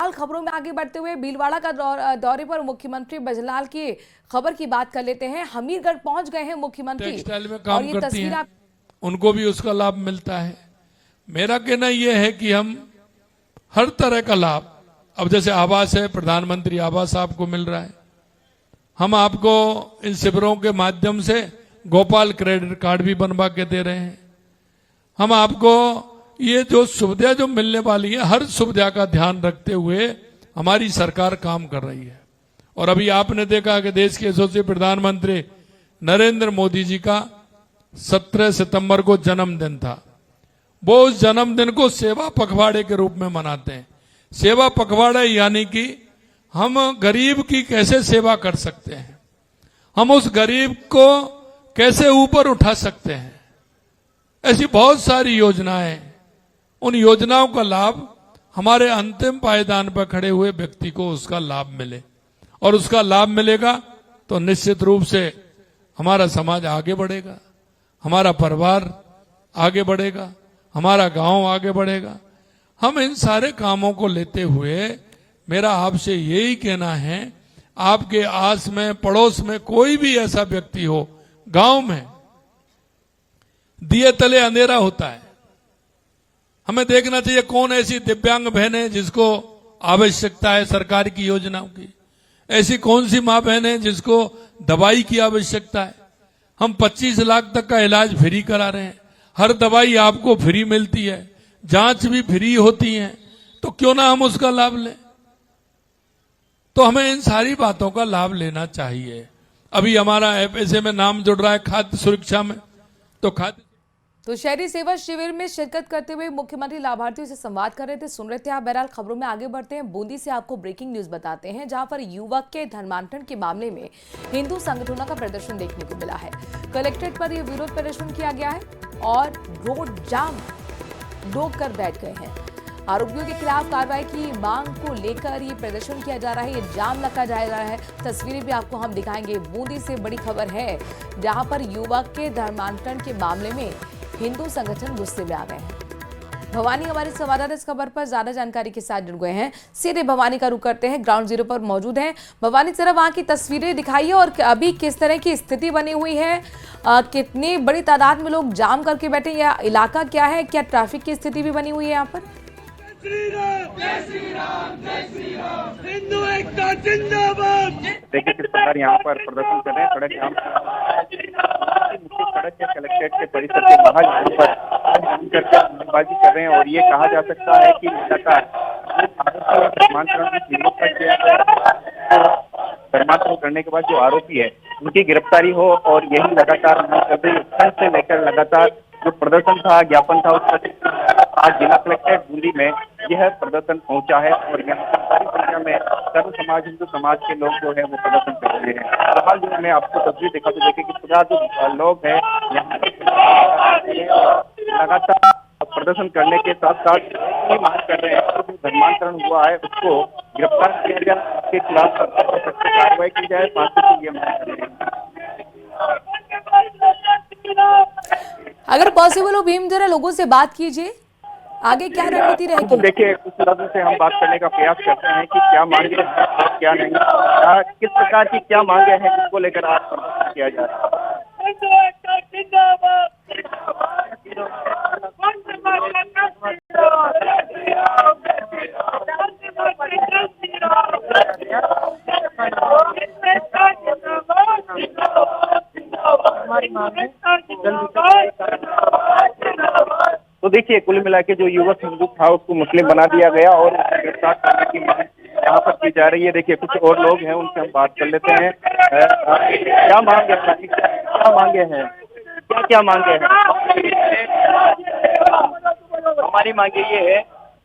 बहरहाल खबरों में आगे बढ़ते हुए भीलवाड़ा का दौरे पर मुख्यमंत्री बजलाल की खबर की बात कर लेते हैं। हमीरगढ़ पहुंच गए हैं मुख्यमंत्री। टेक्सटाइल में और काम ये करती तस्वीर हैं, उनको भी उसका लाभ मिलता है। मेरा कहना यह है कि हम हर तरह का लाभ, अब जैसे आवास है, प्रधानमंत्री आवास आपको मिल रहा है, हम आपको इन शिविरों के माध्यम से गोपाल क्रेडिट कार्ड भी बनवा के दे रहे हैं। हम आपको ये जो सुविधा जो मिलने वाली है, हर सुविधा का ध्यान रखते हुए हमारी सरकार काम कर रही है। और अभी आपने देखा कि देश के यशस्वी प्रधानमंत्री नरेंद्र मोदी जी का 17 सितंबर को जन्मदिन था। वो उस जन्मदिन को सेवा पखवाड़े के रूप में मनाते हैं। सेवा पखवाड़ा यानी कि हम गरीब की कैसे सेवा कर सकते हैं, हम उस गरीब को कैसे ऊपर उठा सकते हैं। ऐसी बहुत सारी योजनाएं, उन योजनाओं का लाभ हमारे अंतिम पायदान पर खड़े हुए व्यक्ति को उसका लाभ मिले, और उसका लाभ मिलेगा तो निश्चित रूप से हमारा समाज आगे बढ़ेगा, हमारा परिवार आगे बढ़ेगा, हमारा गांव आगे बढ़ेगा। हम इन सारे कामों को लेते हुए मेरा आपसे यही कहना है, आपके आस में पड़ोस में कोई भी ऐसा व्यक्ति हो, गांव में दिए तले अंधेरा होता है, हमें देखना चाहिए कौन ऐसी दिव्यांग बहन है जिसको आवश्यकता है सरकार की योजनाओं की, ऐसी कौन सी मां बहन है जिसको दवाई की आवश्यकता है। हम 25 लाख तक का इलाज फ्री करा रहे हैं, हर दवाई आपको फ्री मिलती है, जांच भी फ्री होती है, तो क्यों ना हम उसका लाभ लें। तो हमें इन सारी बातों का लाभ लेना चाहिए। अभी हमारा एफएसए में नाम जुड़ रहा है खाद्य सुरक्षा में, तो शहरी सेवा शिविर में शिरकत करते हुए मुख्यमंत्री लाभार्थियों से संवाद कर रहे थे, सुन रहे थे आप। बहरहाल खबरों में आगे बढ़ते हैं। बूंदी से आपको ब्रेकिंग न्यूज बताते हैं, जहां पर युवक के धर्मांतरण के मामले में हिंदू संगठनों का प्रदर्शन देखने को मिला है। कलेक्ट्रेट पर यह विरोध प्रदर्शन किया गया है और रोड जाम रोक कर बैठ गए हैं। आरोपियों के खिलाफ कार्रवाई की मांग को लेकर ये प्रदर्शन किया जा रहा है, ये जाम लगा जा रहा है। तस्वीरें भी आपको हम दिखाएंगे। बूंदी से बड़ी खबर है, जहां पर युवक के धर्मांतरण के मामले में हिंदू संगठन गुस्से में आ गए हैं। भवानी हमारे संवाददाता इस खबर पर ज्यादा जानकारी के साथ जुड़ गए हैं। सीधे भवानी का रुख करते हैं, ग्राउंड जीरो पर मौजूद हैं। भवानी, जरा वहां की तस्वीरें दिखाइए और अभी किस तरह की स्थिति बनी हुई है, कितनी बड़ी तादाद में लोग जाम करके बैठे, या इलाका क्या है, क्या ट्रैफिक की स्थिति भी बनी हुई है यहाँ पर? हिंदू एकता जिंदाबाद। देखिए किस प्रकार यहाँ पर प्रदर्शन कर रहे हैं। सड़क जाम, मुख्य सड़क के कलेक्ट्रेट के परिसर के बाहर यहाँ पर नारेबाजी कर रहे हैं। और ये कहा जा सकता है कि लगातार धर्मांतरण करने के बाद जो आरोपी है उनकी गिरफ्तारी हो, और यही लगातार से लेकर लगातार जो प्रदर्शन था, ज्ञापन था, उसका आज जिला कलेक्ट्रेट बूंदी में यह प्रदर्शन पहुंचा है। और यहाँ पर बड़ी संख्या में सर्व समाज, हिंदू समाज के लोग जो है वो प्रदर्शन कर रहे हैं। फिलहाल जो मैं आपको तस्वीर देखा तो देखे कि पूरा जो लोग हैं यहाँ लगातार प्रदर्शन करने के साथ साथ मांग कर रहे हैं कि धर्मांतरण हुआ है उसको गिरफ्तार किया जाए, उसके खिलाफ कार्रवाई की जाए, फांसी की ये मांग कर रहे हैं। अगर पॉसिबल हो भीम, जरा लोगों से बात कीजिए, आगे क्या रणनीति रहेगी? तो देखिए कुछ लोगों से हम बात करने का प्रयास करते हैं कि क्या मांगे हैं, क्या नहीं, किस प्रकार की क्या मांगे हैं जिसको लेकर आज प्रदर्शन किया जा रहा है। तो देखिए कुल मिला के जो युवक हिंदू था उसको मुस्लिम बना दिया गया और गिरफ्तार करने की मांग यहाँ पर की जा रही है। देखिए कुछ और लोग हैं, उनसे हम बात कर लेते हैं। क्या मांगे हैं, क्या मांगे हैं, क्या मांगे हैं? हमारी मांगे ये है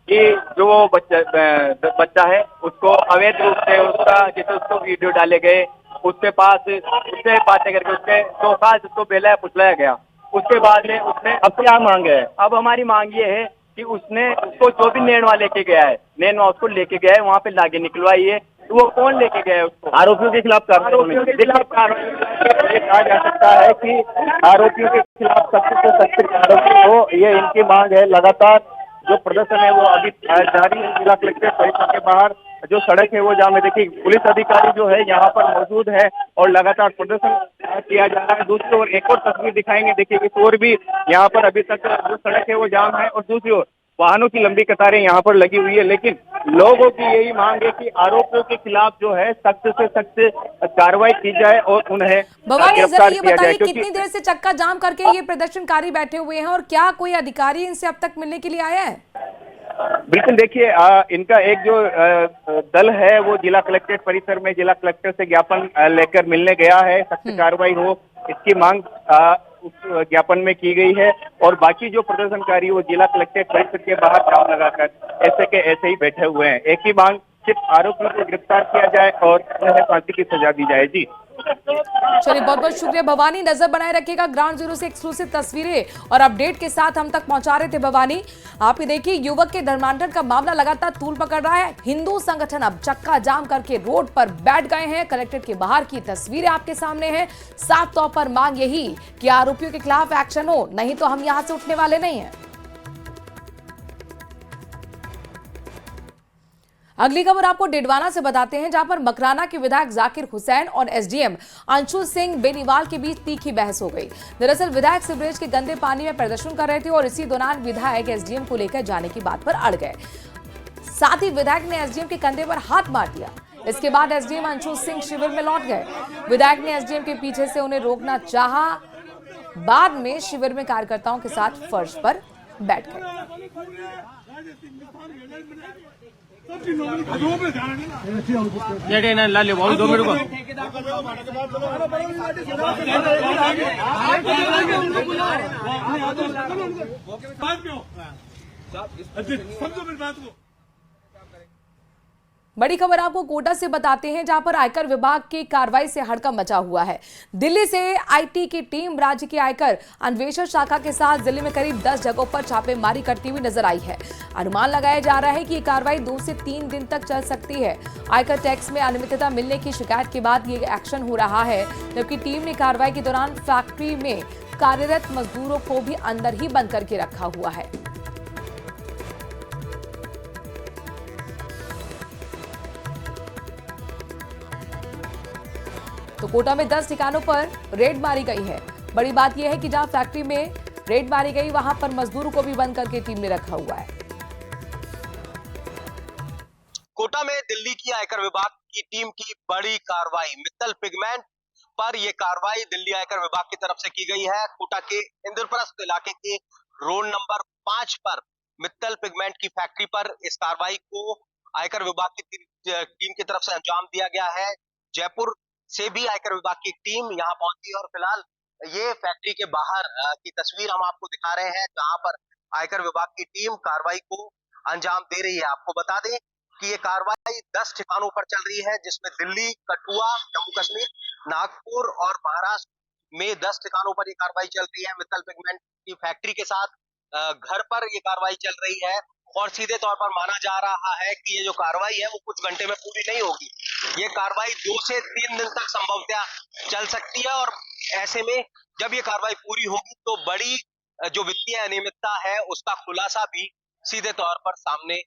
कि जो बच्चा है उसको अवैध रूप से जैसे उसको वीडियो डाले गए, उससे बातें करके उसके 2 साल उसको बेला पुछलाया गया। उसके बाद में उसने अब क्या मांग है? अब हमारी मांग ये है कि उसको जो भी नैनवा लेके गया है, नैनवा उसको लेके गया है, वहाँ पे लागे निकलवाई है, तो वो कौन लेके गया है उसको? आरोपियों के खिलाफ आरोपियों के खिलाफ ये कहा जा सकता है कि आरोपियों के खिलाफ सख्त से सख्त कार्रवाई हो, ये इनकी मांग है। लगातार जो प्रदर्शन है वो अभी जारी है। जिला कलेक्ट्रेट परिसर के बाहर जो सड़क है वो जाम है। देखिए पुलिस अधिकारी जो है यहाँ पर मौजूद है और लगातार प्रदर्शन किया जा रहा है। दूसरी ओर एक और तस्वीर दिखाएंगे। देखिए इस ओर भी यहाँ पर अभी तक जो सड़क है वो जाम है और दूसरी ओर वाहनों की लंबी कतारें यहाँ पर लगी हुई है। लेकिन लोगों की यही मांग है कि आरोपियों के खिलाफ जो है सख्त से सख्त कार्रवाई की जाए और उन्हें भवानी, जरा गिरफ्तार ये किया जाए। बताइए कितनी देर से चक्का जाम करके ये प्रदर्शनकारी बैठे हुए हैं और क्या कोई अधिकारी इनसे अब तक मिलने के लिए आया है? बिल्कुल, देखिए इनका एक जो दल है वो जिला कलेक्ट्रेट परिसर में जिला कलेक्टर से ज्ञापन लेकर मिलने गया है। सख्त कार्रवाई हो इसकी मांग उस ज्ञापन में की गई है और बाकी जो प्रदर्शनकारी वो जिला कलेक्ट्रेट परिसर के बाहर जाम लगाकर ऐसे के ऐसे ही बैठे हुए हैं। एक ही मांग, सिर्फ आरोपियों को गिरफ्तार किया जाए और उन्हें फांसी की सजा दी जाए। जी चलिए, बहुत बहुत शुक्रिया भवानी। नजर बनाए रखिएगा, ग्राउंड जीरो से एक्सक्लूसिव तस्वीरें और अपडेट के साथ हम तक पहुंचा रहे थे भवानी। आप ही देखिए, युवक के धर्मांतरण का मामला लगातार तूल पकड़ रहा है। हिंदू संगठन अब चक्का जाम करके रोड पर बैठ गए हैं। कलेक्ट्रेट के बाहर की तस्वीरें आपके सामने हैं। साफ तौर पर मांग यही कि आरोपियों के खिलाफ एक्शन हो, नहीं तो हम यहां से उठने वाले नहीं हैं। अगली खबर आपको डिडवाना से बताते हैं, जहां पर मकराना के विधायक जाकिर हुसैन और एसडीएम अंशु सिंह बेनीवाल के बीच तीखी बहस हो गई। दरअसल विधायक सीवरेज के गंदे पानी में प्रदर्शन कर रहे थे और इसी दौरान विधायक एसडीएम को लेकर जाने की बात पर अड़ गए। साथ ही विधायक ने एसडीएम के कंधे पर हाथ मार दिया। इसके बाद एसडीएम अंशु सिंह शिविर में लौट गए। विधायक ने एसडीएम के पीछे से उन्हें रोकना चाहा, बाद में शिविर में कार्यकर्ताओं के साथ फर्श पर बैठ गए। बहुत 2 मिनट को बड़ी खबर आपको कोटा से बताते हैं, जहां पर आयकर विभाग की कार्रवाई से हड़कंप मचा हुआ है। दिल्ली से आईटी की टीम राज्य की आयकर अन्वेषण शाखा के साथ जिले में करीब 10 जगहों पर छापेमारी करती हुई नजर आई है। अनुमान लगाया जा रहा है कि ये कार्रवाई 2 से 3 दिन तक चल सकती है। आयकर टैक्स में अनियमितता मिलने की शिकायत के बाद ये एक्शन हो रहा है, जबकि टीम ने कार्रवाई के दौरान फैक्ट्री में कार्यरत मजदूरों को भी अंदर ही बंद करके रखा हुआ है। तो कोटा में 10 ठिकानों पर रेड मारी गई है। बड़ी बात यह है कि जहां फैक्ट्री में रेड मारी गई, वहां पर मजदूरों को भी बंद करके टीम ने रखा हुआ है। कोटा में दिल्ली की आयकर विभाग की टीम की बड़ी कार्रवाई, मित्तल पिगमेंट पर यह कार्रवाई दिल्ली आयकर विभाग की तरफ से की गई है। कोटा के इंद्रप्रस्थ इलाके के रोड नंबर 5 पर मित्तल पिगमेंट की फैक्ट्री पर इस कार्रवाई को आयकर विभाग की टीम की तरफ से अंजाम दिया गया है। जयपुर से भी आयकर विभाग की टीम यहां पहुंची और फिलहाल ये फैक्ट्री के बाहर की तस्वीर हम आपको दिखा रहे हैं, जहां पर आयकर विभाग की टीम कार्रवाई को अंजाम दे रही है। आपको बता दें कि ये कार्रवाई 10 ठिकानों पर चल रही है, जिसमें दिल्ली, कठुआ, जम्मू कश्मीर, नागपुर और महाराष्ट्र में 10 ठिकानों पर ये कार्रवाई चल रही है। मित्तल पिगमेंट की फैक्ट्री के साथ घर पर ये कार्रवाई चल रही है और सीधे तौर पर माना जा रहा है कि ये जो कार्रवाई है वो कुछ घंटे में पूरी नहीं होगी। ये कार्रवाई 2 से 3 दिन तक संभवतः चल सकती है और ऐसे में जब ये कार्रवाई पूरी होगी तो बड़ी जो वित्तीय अनियमितता है उसका खुलासा भी सीधे तौर पर सामने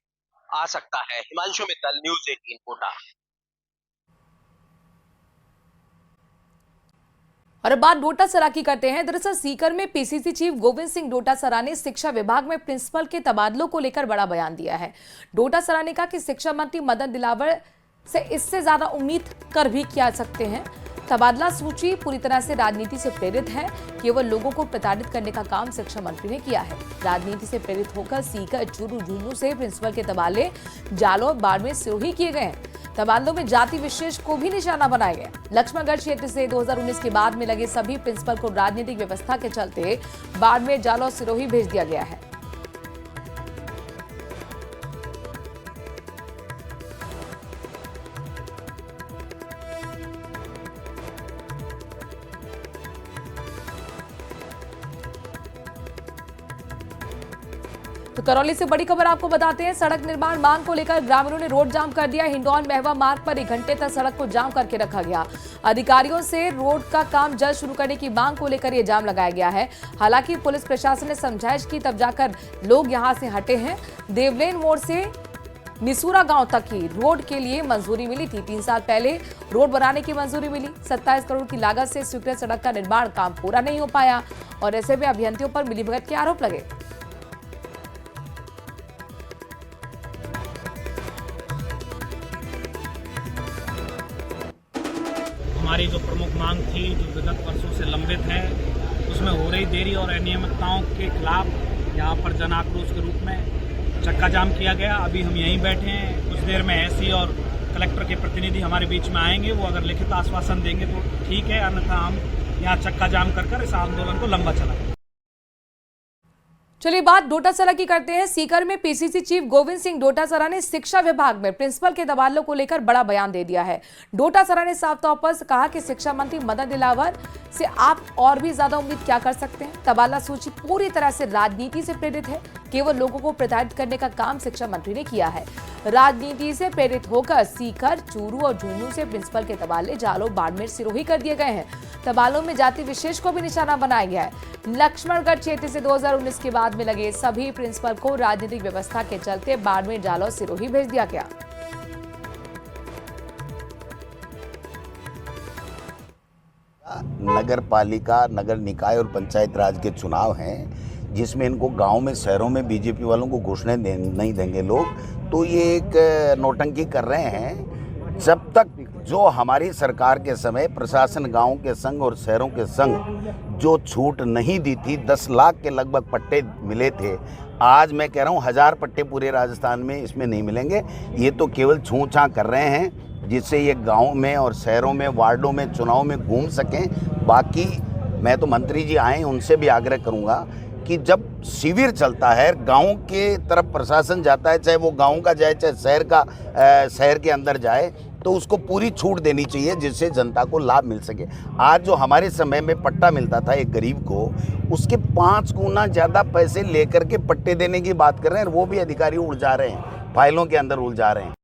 आ सकता है। हिमांशु मित्तल, न्यूज़ 18 कोटा। और अब बात डोटासरा की करते हैं। दरअसल सीकर में पीसीसी चीफ गोविंद सिंह डोटासरा ने शिक्षा विभाग में प्रिंसिपल के तबादलों को लेकर बड़ा बयान दिया है। डोटासरा ने कहा कि शिक्षा मंत्री मदन दिलावर से इससे ज्यादा उम्मीद कर भी किया सकते हैं। तबादला सूची पूरी तरह से राजनीति से प्रेरित है। केवल लोगों को प्रताड़ित करने का काम शिक्षा मंत्री ने किया है। राजनीति से प्रेरित होकर सीकर, चूरू, झुंझुनू से प्रिंसिपल के तबादले जालौर, बाड़मेर, सिरोही किए गए हैं। तबादलों में जाति विशेष को भी निशाना बनाया गया। लक्ष्मणगढ़ क्षेत्र से 2019 के बाद में लगे सभी प्रिंसिपल को राजनीतिक व्यवस्था के चलते बाड़मेर, जालौर, सिरोही भेज दिया गया है। तो करौली से बड़ी खबर आपको बताते हैं। सड़क निर्माण मांग को लेकर ग्रामीणों ने रोड जाम कर दिया। हिंडौन महवा मार्ग पर 1 घंटे तक सड़क को जाम करके रखा गया। अधिकारियों से रोड का काम जल्द शुरू करने की मांग को लेकर यह जाम लगाया गया है। हालांकि पुलिस प्रशासन ने समझाइश की, तब जाकर लोग यहां से हटे हैं। देवलेन मोड़ से मिसूरा गांव तक की रोड के लिए मंजूरी मिली थी। 3 साल पहले रोड बनाने की मंजूरी मिली। 27 करोड़ की लागत से स्वीकृत सड़क का निर्माण काम पूरा नहीं हो पाया और ऐसे में अभियंताओं पर मिलीभगत के आरोप लगे। हमारी जो प्रमुख मांग थी, जो विगत वर्षों से लंबित है, उसमें हो रही देरी और अनियमितताओं के खिलाफ यहाँ पर जन आक्रोश के रूप में चक्का जाम किया गया। अभी हम यहीं बैठे हैं। कुछ देर में एससी और कलेक्टर के प्रतिनिधि हमारे बीच में आएंगे। वो अगर लिखित आश्वासन देंगे तो ठीक है, अन्यथा हम यहाँ चक्का जाम कर इस आंदोलन को लंबा चलाएंगे। चलिए बात डोटासरा की करते हैं। सीकर में पीसीसी चीफ गोविंद सिंह डोटासरा ने शिक्षा विभाग में प्रिंसिपल के तबादलों को लेकर बड़ा बयान दे दिया है। डोटासरा ने साफ तौर पर कहा कि शिक्षा मंत्री मदन दिलावर से आप और भी ज्यादा उम्मीद क्या कर सकते हैं। तबादला सूची पूरी तरह से राजनीति से प्रेरित है। केवल लोगों को प्रताड़ित करने का काम शिक्षा मंत्री ने किया है। राजनीति से प्रेरित होकर सीकर, चूरू और झुंझुनू से प्रिंसिपल के तबादले जालोर, बाड़मेर, सिरोही कर दिए गए हैं। तबादलों में जाति विशेष को भी निशाना बनाया गया है। लक्ष्मणगढ़ क्षेत्र से 2019 के बाद में लगे सभी प्रिंसिपल को राजनीतिक व्यवस्था के चलते बाड़मेर, जालौर, सिरोही भेज दिया गया। नगर पालिका, नगर निकाय और पंचायत राज के चुनाव हैं, जिसमें इनको गांव में, शहरों में बीजेपी वालों को घोषणाएं नहीं देंगे लोग, तो ये एक नौटंकी कर रहे हैं। जब तक जो हमारी सरकार के समय प्रशासन गांव के संग और शहरों के संग जो छूट नहीं दी थी, 10 लाख के लगभग पट्टे मिले थे। आज मैं कह रहा हूँ 1000 पट्टे पूरे राजस्थान में इसमें नहीं मिलेंगे। ये तो केवल छूछां कर रहे हैं जिससे ये गांव में और शहरों में, वार्डों में, चुनाव में घूम सकें। बाकी मैं तो मंत्री जी आए, उनसे भी आग्रह करूंगा कि जब शिविर चलता है, गांव के तरफ प्रशासन जाता है, चाहे वो गांव का जाए चाहे शहर के अंदर जाए, तो उसको पूरी छूट देनी चाहिए जिससे जनता को लाभ मिल सके। आज जो हमारे समय में पट्टा मिलता था एक गरीब को, उसके 5 गुना ज़्यादा पैसे लेकर के पट्टे देने की बात कर रहे हैं। वो भी अधिकारी उलझा रहे हैं, फाइलों के अंदर उलझा रहे हैं।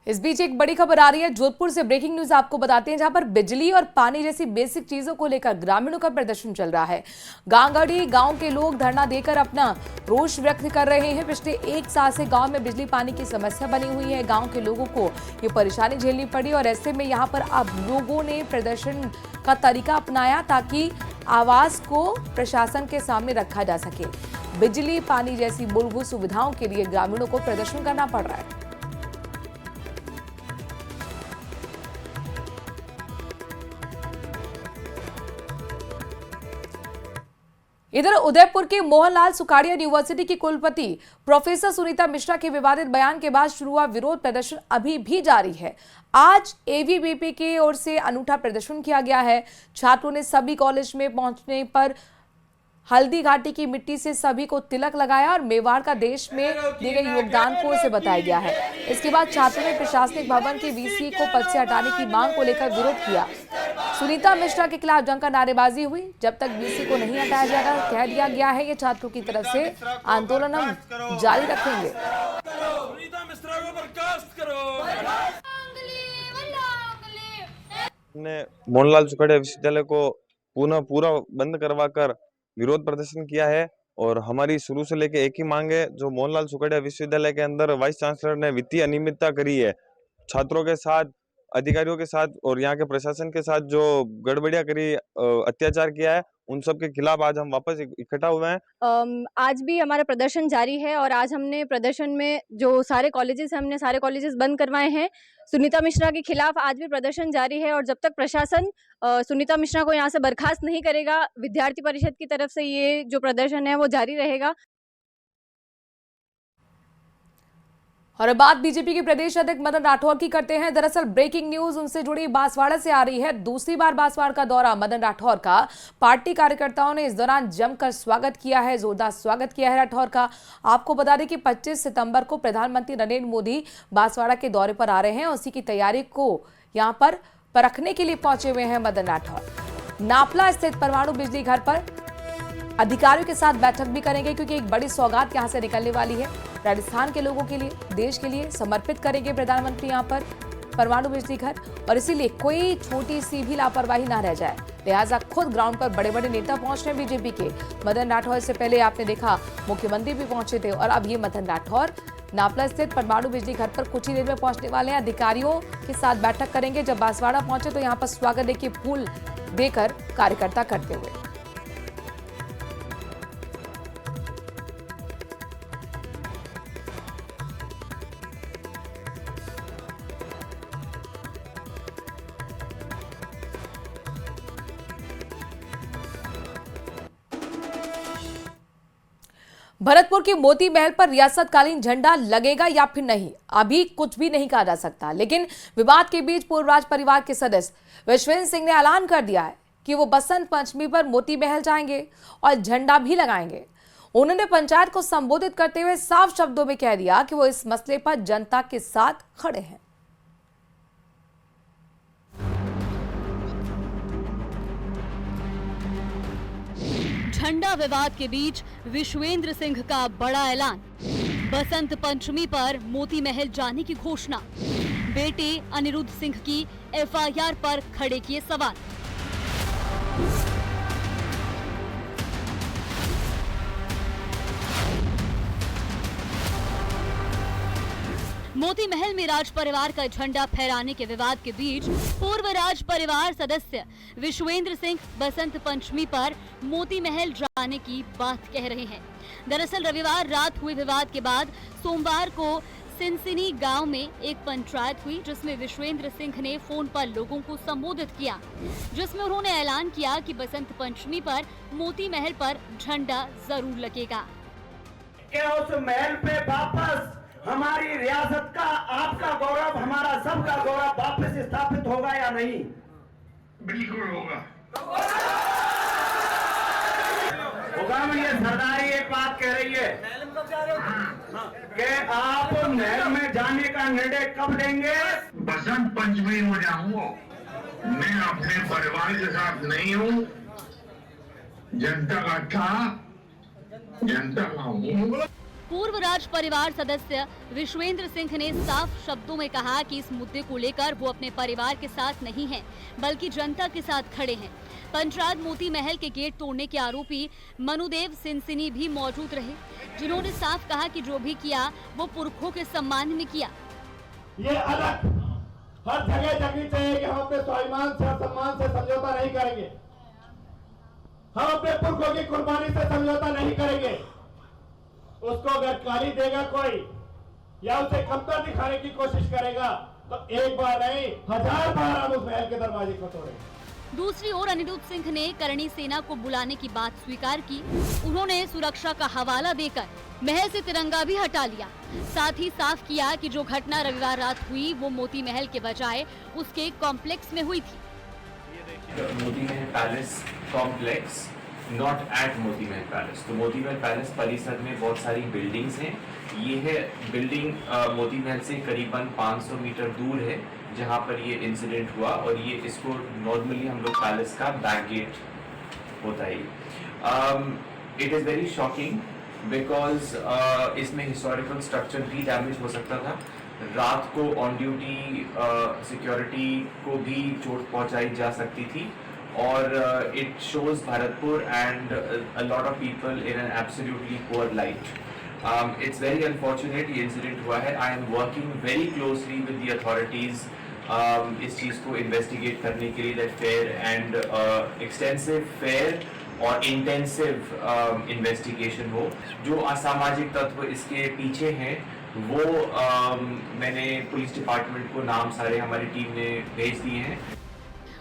इस बीच एक बड़ी खबर आ रही है जोधपुर से। ब्रेकिंग न्यूज आपको बताते हैं, जहां पर बिजली और पानी जैसी बेसिक चीजों को लेकर ग्रामीणों का प्रदर्शन चल रहा है। गांगड़ी गांव के लोग धरना देकर अपना रोष व्यक्त कर रहे हैं। पिछले 1 साल से गांव में बिजली पानी की समस्या बनी हुई है। गांव के लोगों को ये परेशानी झेलनी पड़ी और ऐसे में यहां पर अब लोगों ने प्रदर्शन का तरीका अपनाया ताकि आवाज को प्रशासन के सामने रखा जा सके। बिजली पानी जैसी मूलभूत सुविधाओं के लिए ग्रामीणों को प्रदर्शन करना पड़ रहा है। इधर उदयपुर के मोहनलाल सुखाड़िया यूनिवर्सिटी की कुलपति प्रोफेसर सुनीता मिश्रा के विवादित बयान के बाद शुरू हुआ विरोध प्रदर्शन अभी भी जारी है। आज एवीवीपी की ओर से अनूठा प्रदर्शन किया गया है। छात्रों ने सभी कॉलेज में पहुंचने पर हल्दी घाटी की मिट्टी से सभी को तिलक लगाया और मेवाड़ का देश में दिए गए योगदान को इसे बताया गया है। इसके बाद छात्रों ने प्रशासनिक भवन के वीसी को पद से हटाने की मांग को लेकर विरोध किया। सुनीता मिश्रा के खिलाफ जमकर नारेबाजी हुई। जब तक वीसी को नहीं हटाया जाएगा, कह दिया गया है कि छात्रों की तरफ से आंदोलन हम जारी रखेंगे। मोहनलाल सुखाड़िया विश्वविद्यालय को पूरा बंद करवाकर विरोध प्रदर्शन किया है और हमारी शुरू से लेके एक ही मांग है। जो मोहनलाल सुखाड़िया विश्वविद्यालय के अंदर वाइस चांसलर ने वित्तीय अनियमितता करी है, छात्रों के साथ, अधिकारियों के साथ और यहाँ के प्रशासन के साथ जो गड़बड़ियां करी, अत्याचार किया है, उन सब के खिलाफ आज हम वापस इकट्ठा हुए हैं। आज भी हमारा प्रदर्शन जारी है और आज हमने प्रदर्शन में जो सारे कॉलेजेस हैं, हमने सारे कॉलेजेस बंद करवाए हैं। सुनीता मिश्रा के खिलाफ आज भी प्रदर्शन जारी है और जब तक प्रशासन सुनीता मिश्रा को यहाँ से बर्खास्त नहीं करेगा, विद्यार्थी परिषद की तरफ से ये जो प्रदर्शन है वो जारी रहेगा। और अब बात बीजेपी के प्रदेश अध्यक्ष मदन राठौर की करते हैं। दरअसल ब्रेकिंग न्यूज उनसे जुड़ी बांसवाड़ा से आ रही है। दूसरी बार बांसवाड़ा का दौरा मदन राठौर का। पार्टी कार्यकर्ताओं ने इस दौरान जमकर स्वागत किया है, जोरदार स्वागत किया है राठौर का। आपको बता दें कि 25 सितंबर को प्रधानमंत्री नरेंद्र मोदी बांसवाड़ा के दौरे पर आ रहे हैं। उसी की तैयारी को यहां पर परखने के लिए पहुंचे हुए हैं मदन राठौर। नापला स्थित परमाणु बिजली घर पर अधिकारियों के साथ बैठक भी करेंगे, क्योंकि एक बड़ी सौगात यहां से निकलने वाली है। राजस्थान के लोगों के लिए, देश के लिए समर्पित करेंगे प्रधानमंत्री यहां पर परमाणु बिजली घर, और इसीलिए कोई छोटी सी भी लापरवाही ना रह जाए। लिहाजा खुद ग्राउंड पर बड़े बड़े नेता पहुंच रहे हैं बीजेपी के। मदन राठौर से पहले आपने देखा मुख्यमंत्री भी पहुंचे थे, और अब ये मदन राठौर नापला स्थित परमाणु बिजली घर पर कुछ ही देर में पहुंचने वाले हैं। अधिकारियों के साथ बैठक करेंगे। जब बांसवाड़ा पहुंचे तो यहां पर स्वागत देखिए फूल देकर कार्यकर्ता करते हुए। भरतपुर की मोती महल पर रियासतकालीन झंडा लगेगा या फिर नहीं, अभी कुछ भी नहीं कहा जा सकता। लेकिन विवाद के बीच पूर्व राज परिवार के सदस्य विश्वेंद्र सिंह ने ऐलान कर दिया है कि वो बसंत पंचमी पर मोती महल जाएंगे और झंडा भी लगाएंगे। उन्होंने पंचायत को संबोधित करते हुए साफ शब्दों में कह दिया कि वो इस मसले पर जनता के साथ खड़े हैं। झंडा विवाद के बीच विश्वेंद्र सिंह का बड़ा ऐलान, बसंत पंचमी पर मोती महल जाने की घोषणा, बेटे अनिरुद्ध सिंह की एफआईआर पर खड़े किए सवाल। मोती महल में राज परिवार का झंडा फहराने के विवाद के बीच पूर्व राज परिवार सदस्य विश्वेंद्र सिंह बसंत पंचमी पर मोती महल जाने की बात कह रहे हैं। दरअसल रविवार रात हुए विवाद के बाद सोमवार को सिनसिनी गांव में एक पंचायत हुई, जिसमें विश्वेंद्र सिंह ने फोन पर लोगों को संबोधित किया, जिसमें उन्होंने ऐलान किया कि बसंत पंचमी पर मोती महल पर झंडा जरूर लगेगा। क्या उस महल पे वापस हमारी रियासत का, आपका गौरव, हमारा सबका गौरव वापस स्थापित होगा या नहीं? बिल्कुल होगा। होगा में ये सरदारी एक बात कह रही है कि आप महल में जाने का निर्णय कब लेंगे? बसंत पंचमी में जाऊंगा। मैं अपने परिवार के साथ नहीं हूँ, जनता का था, जनता का हूँ। पूर्व राज परिवार सदस्य विश्वेंद्र सिंह ने साफ शब्दों में कहा कि इस मुद्दे को लेकर वो अपने परिवार के साथ नहीं हैं, बल्कि जनता के साथ खड़े हैं। पंचायत मोती महल के गेट तोड़ने के आरोपी मनुदेव सिनसिनी भी मौजूद रहे, जिन्होंने साफ कहा कि जो भी किया वो पुरखों के सम्मान में किया। ये अलग हर जगह जगह चाहिए कि हम अपने स्वाभिमान से और सम्मान से समझौता नहीं करेंगे, हम अपने पुरखों की कुर्बानी से समझौता नहीं करेंगे। उसको अगर गाली देगा कोई या उसे कमतर दिखाने की कोशिश करेगा तो एक बार नहीं 1000 बार हम उस महल के दरवाजे को तोड़ेंगे। दूसरी ओर अनिरुद्ध सिंह ने करणी सेना को बुलाने की बात स्वीकार की। उन्होंने सुरक्षा का हवाला देकर महल से तिरंगा भी हटा लिया। साथ ही साफ किया कि जो घटना रविवार रात हुई वो मोती महल के बजाय उसके कॉम्प्लेक्स में हुई थी। Moti Mahal palace complex, not at Moti Mahal palace. तो मोती महल पैलेस परिसर में बहुत सारी बिल्डिंग्स हैं। ये है बिल्डिंग मोती महल से करीबन 500 मीटर दूर है जहाँ पर ये इंसिडेंट हुआ, और ये इसको नॉर्मली हम लोग पैलेस का बैक गेट होता है। It is very shocking because इसमें हिस्टोरिकल स्ट्रक्चर भी डैमेज हो सकता था। रात को ऑन ड्यूटी सिक्योरिटी को भी चोट पहुँचाई जा सकती थी, और it shows Bharatpur and a lot of people in an absolutely poor light. It's very unfortunate ये incident हुआ है। I am working very closely with the authorities इस चीज़ को investigate करने के लिए, that fair and extensive, fair और intensive investigation हो। जो असामाजिक तत्व इसके पीछे हैं वो मैंने पुलिस डिपार्टमेंट को नाम सारे हमारी टीम ने भेज दिए हैं।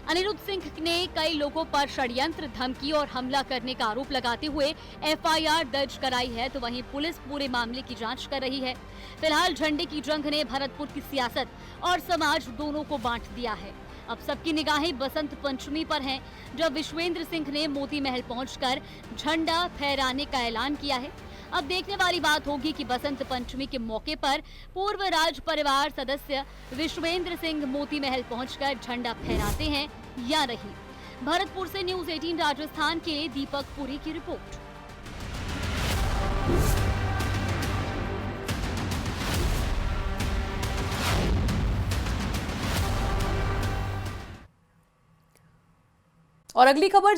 अनिरुद्ध सिंह ने कई लोगों पर षड्यंत्र, धमकी और हमला करने का आरोप लगाते हुए एफआईआर दर्ज कराई है, तो वहीं पुलिस पूरे मामले की जांच कर रही है। फिलहाल झंडे की जंग ने भरतपुर की सियासत और समाज दोनों को बांट दिया है। अब सबकी निगाहें बसंत पंचमी पर हैं, जब विश्वेंद्र सिंह ने मोती महल पहुंचकर झंडा फहराने का ऐलान किया है। अब देखने वाली बात होगी कि बसंत पंचमी के मौके पर पूर्व राज परिवार सदस्य विश्वेंद्र सिंह मोती महल पहुंचकर झंडा फहराते हैं या नहीं। भरतपुर से न्यूज़ 18 राजस्थान के दीपक पुरी की रिपोर्ट। और अगली खबर